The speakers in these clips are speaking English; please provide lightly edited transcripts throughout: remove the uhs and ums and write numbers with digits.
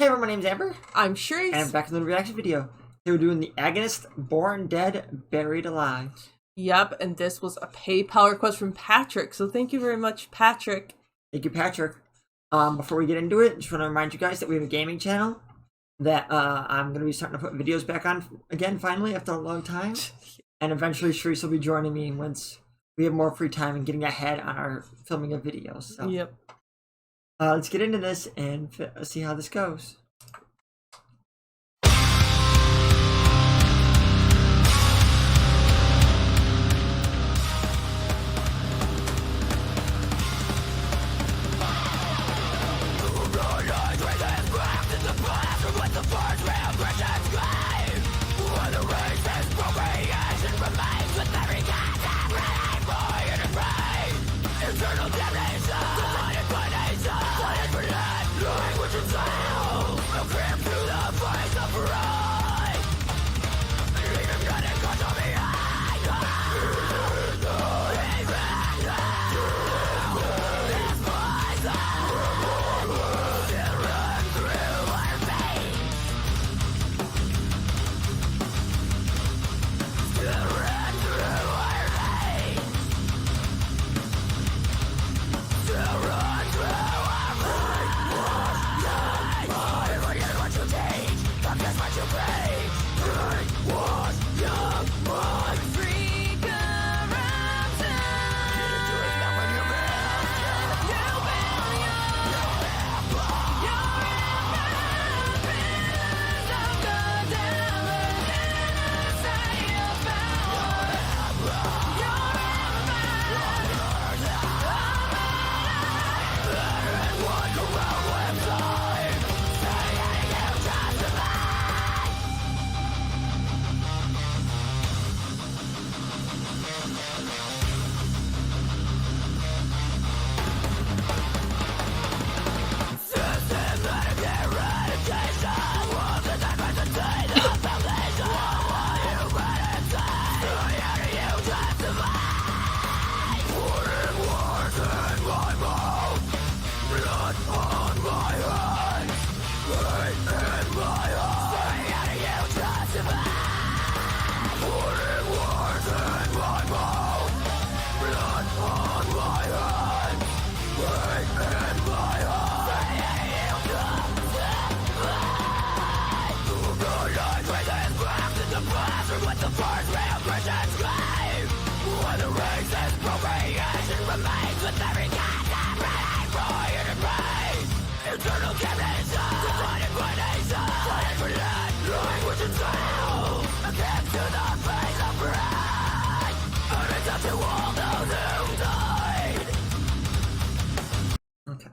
Hey everyone, my name's Amber. I'm Charisse. And I'm back in the reaction video. Today we're doing the Agonist, Born Dead, Buried Alive. Yep, and this was a PayPal request from Patrick, so thank you very much, Patrick. Thank you, Patrick. Before we get into it, just want to remind you guys that we have a gaming channel that I'm going to be starting to put videos back on again, finally, after a long time. And eventually Charisse will be joining me once we have more free time and getting ahead on our filming of videos. So. Yep. Let's get into this and see how this goes. Okay.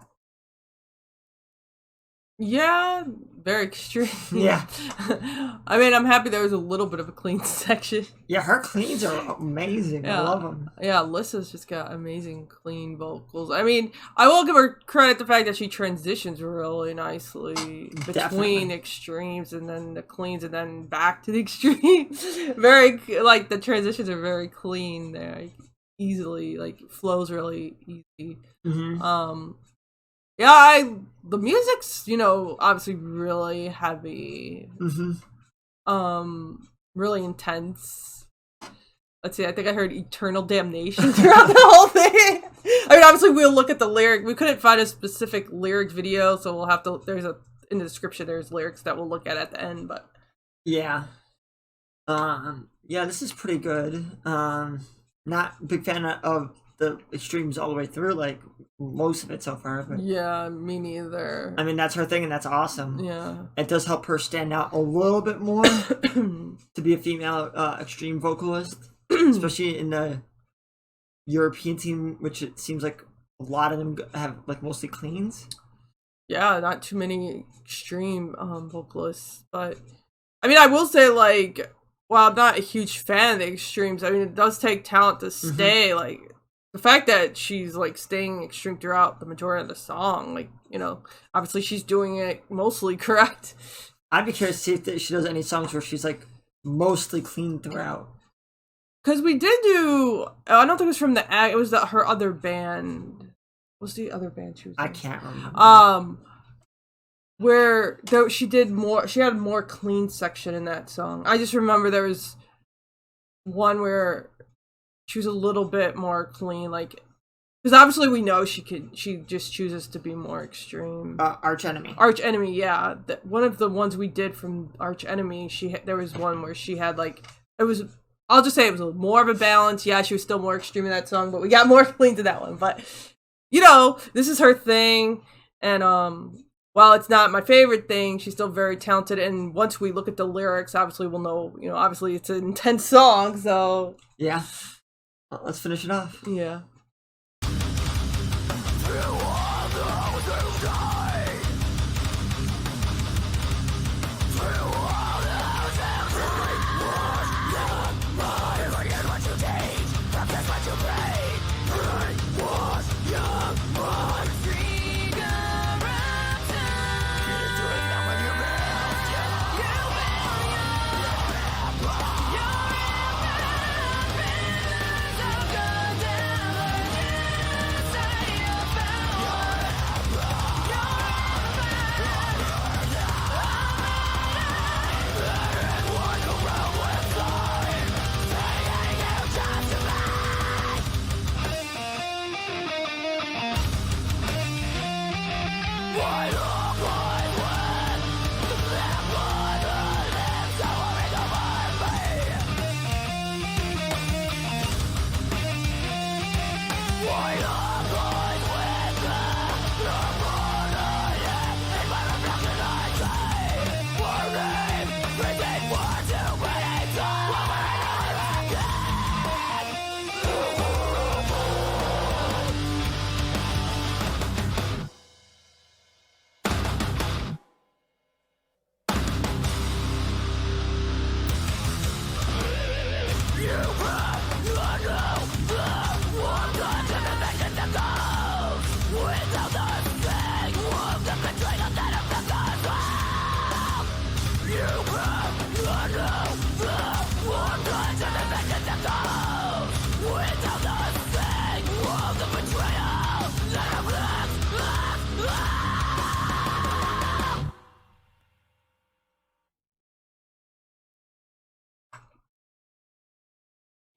Yeah, very extreme. Yeah. I mean, I'm happy there was a little bit of a clean section. Yeah, her cleans are amazing. Yeah. I love them. Yeah, Alyssa's just got amazing clean vocals. I mean, I will give her credit the fact that she transitions really nicely between Definitely. extremes and then the cleans and then back to the extreme. Very, like, the transitions are very clean there. Like, easily, like, flows really easy. Mm-hmm. Yeah, the music's, obviously really heavy. Mm-hmm. Really intense. Let's see, I think I heard eternal damnation throughout the whole thing. I mean, obviously we'll look at the lyric. We couldn't find a specific lyric video, so we'll have to, in the description, there's lyrics that we'll look at the end, but. Yeah. Yeah, this is pretty good. Not a big fan of the extremes all the way through, like most of it so far. But yeah, me neither. I mean, that's her thing, and that's awesome. Yeah. It does help her stand out a little bit more to be a female extreme vocalist, especially in the European scene, which it seems like a lot of them have like mostly cleans. Yeah, not too many extreme vocalists, but I mean, I will say, like, while I'm not a huge fan of the extremes, I mean, it does take talent to stay. Like, the fact that she's, like, staying extreme throughout the majority of the song, like, obviously she's doing it mostly correct. I'd be curious to see if she does any songs where she's, like, mostly clean throughout. Because we did do, I don't think it was from it was her other band. What's the other band she was in? I can't remember. where she did more. She had a more clean section in that song. I just remember there was one where she was a little bit more clean, like, because obviously we know she just chooses to be more extreme. Arch Enemy. Arch Enemy, yeah. One of the ones we did from Arch Enemy, there was one where she had like, it was, I'll just say it was more of a balance. Yeah, she was still more extreme in that song, but we got more clean to that one. But you know, this is her thing, and while it's not my favorite thing, she's still very talented. And once we look at the lyrics, obviously we'll know. You know, obviously it's an intense song, so yeah. Well, let's finish it off. Yeah.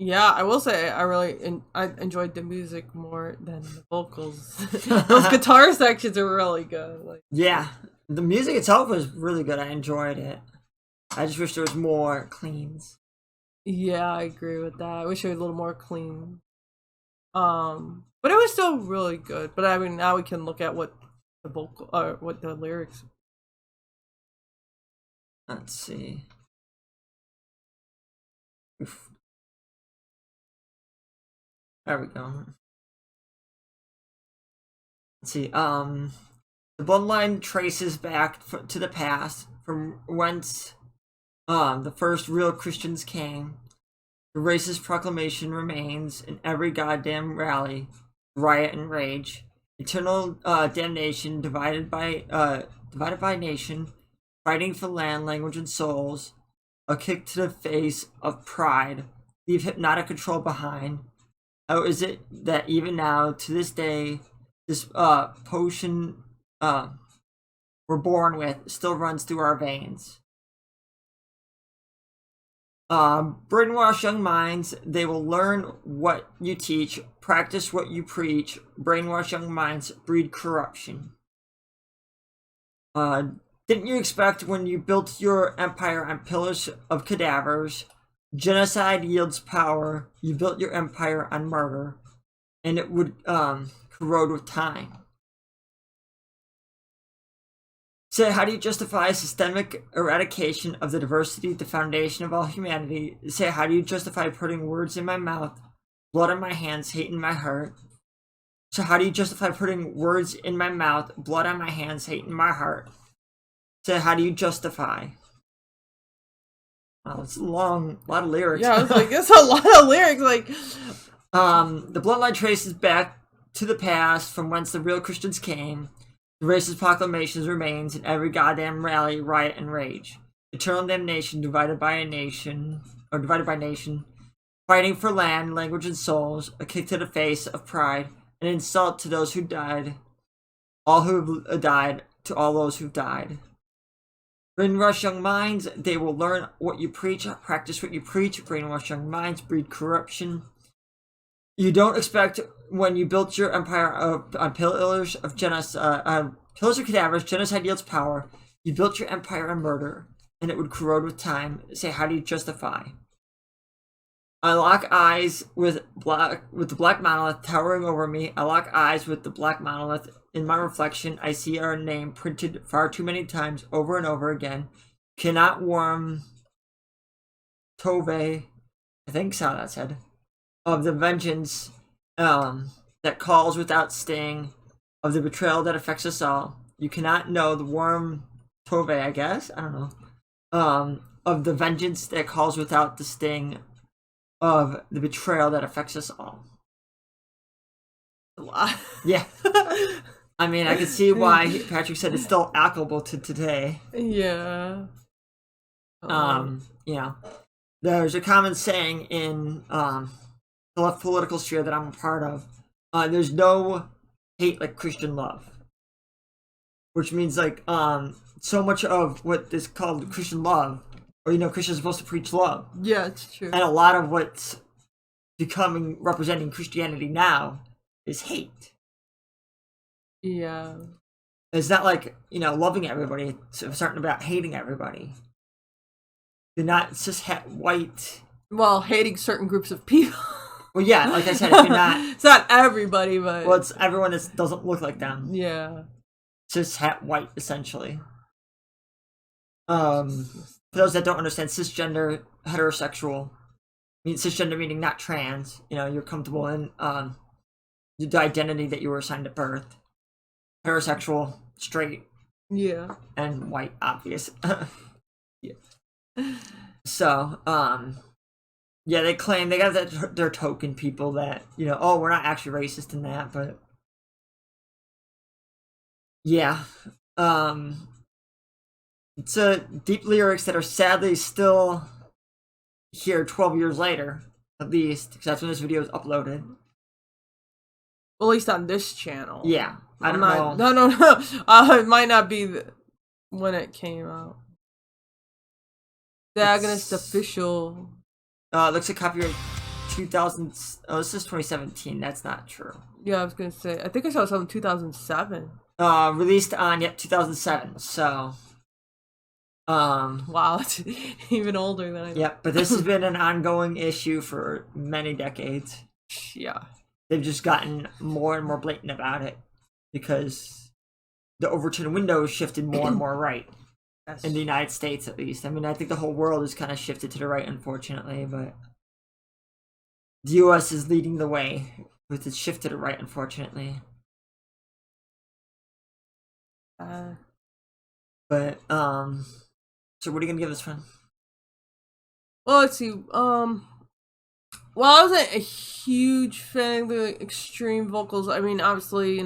Yeah, I will say I enjoyed the music more than the vocals. Those guitar sections are really good. Like, yeah, the music itself was really good. I enjoyed it. I just wish there was more cleans. Yeah, I agree with that. I wish it was a little more clean. But it was still really good. But I mean, now we can look at what the lyrics. Let's see. Oof. There we go. Let's see. The bloodline traces back to the past, from whence the first real Christians came. The racist proclamation remains in every goddamn rally, riot, and rage. Eternal damnation divided by nation, fighting for land, language, and souls. A kick to the face of pride. Leave hypnotic control behind. How is it that even now, to this day, this potion we're born with still runs through our veins? Brainwash young minds, they will learn what you teach, practice what you preach. Brainwash young minds, breed corruption. Didn't you expect when you built your empire on pillars of cadavers? Genocide yields power. You built your empire on murder, and it would corrode with time. Say, how do you justify systemic eradication of the diversity, the foundation of all humanity? Say, how do you justify putting words in my mouth, blood on my hands, hate in my heart? So how do you justify putting words in my mouth, blood on my hands, hate in my heart? Say, how do you justify? Wow, it's a lot of lyrics. Yeah, I was like, that's a lot of lyrics. Like, the bloodline traces back to the past, from whence the real Christians came. The racist proclamations remains in every goddamn rally, riot, and rage. Eternal damnation divided by nation, fighting for land, language, and souls. A kick to the face of pride, an insult to those who died. All who have died to all those who've died. Brainwash young minds, they will learn what you preach, practice what you preach. Brainwash young minds, breed corruption. You don't expect when you built your empire on pillars of pillars of cadavers, genocide yields power. You built your empire on murder, and it would corrode with time. Say, how do you justify? I lock eyes with the black monolith towering over me. I lock eyes with the black monolith. In my reflection, I see our name printed far too many times over and over again. Cannot warm Tove, I think so that said, of the vengeance that calls without sting, of the betrayal that affects us all. You cannot know the warm Tove, I guess? I don't know. Of the vengeance that calls without the sting, of the betrayal that affects us all. A lot. Yeah. I mean, I can see why Patrick said it's still applicable to today. Yeah. You know, there's a common saying in the left political sphere that I'm a part of. There's no hate like Christian love, which means like so much of what is called Christian love, or Christians are supposed to preach love. Yeah, it's true. And a lot of what's representing Christianity now is hate. Yeah. It's not like, loving everybody. It's starting about hating everybody. They're not just white. Well, hating certain groups of people. Well, yeah, like I said, if you're not... It's not everybody, but... Well, it's everyone that doesn't look like them. Yeah. Cis het white, essentially. For those that don't understand, cisgender, heterosexual. Cisgender meaning not trans. You're comfortable in the identity that you were assigned at birth. Heterosexual, straight, yeah, and white, obvious. Yeah. So, yeah, they claim they got their token people that we're not actually racist in that, but yeah, it's deep lyrics that are sadly still here 12 years later, at least, because that's when this video was uploaded. Well, at least on this channel. Yeah. I don't know. No. It might not be when it came out. The Agonist official. Looks like copyright 2000. Oh, this is 2017. That's not true. Yeah, I was gonna say. I think I saw something 2007. Released on 2007. So. Wow, it's even older than I thought. Yep, but this has been an ongoing issue for many decades. Yeah. They've just gotten more and more blatant about it. Because the Overton window shifted more and more right. In the United States, at least. I mean, I think the whole world has kind of shifted to the right, unfortunately, but the U.S. is leading the way with its shift to the right, unfortunately. But, so what are you gonna give this one? Well, let's see. Well, I wasn't a huge fan of the extreme vocals. I mean, obviously,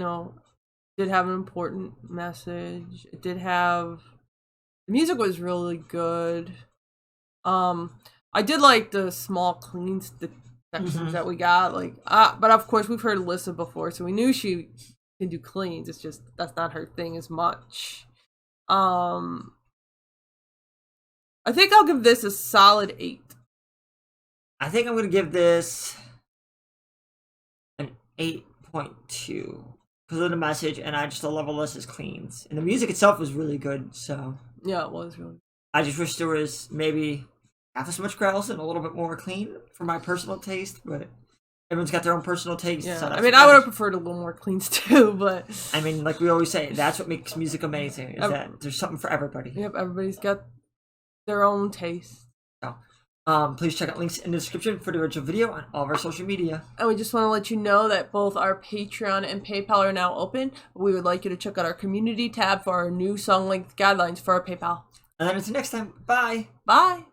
did have an important message. It did have... The music was really good. I did like the small clean sections that we got. But of course, we've heard Alyssa before, so we knew she can do cleans. It's just, that's not her thing as much. I think I'll give this a solid 8. I think I'm going to give this an 8.2. Because of the message, and I just love Alyssa's cleans. And the music itself was really good, so... Yeah, it was really good. I just wish there was maybe half as much growls and a little bit more clean for my personal taste, but everyone's got their own personal taste. Yeah, so I mean, I would have preferred a little more cleans too, but... I mean, like we always say, that's what makes music amazing, is that there's something for everybody. Yep, everybody's got their own taste. So, please check out links in the description for the original video on all of our social media. And we just want to let you know that both our Patreon and PayPal are now open. We would like you to check out our community tab for our new song length guidelines for our PayPal. And then until next time, bye! Bye!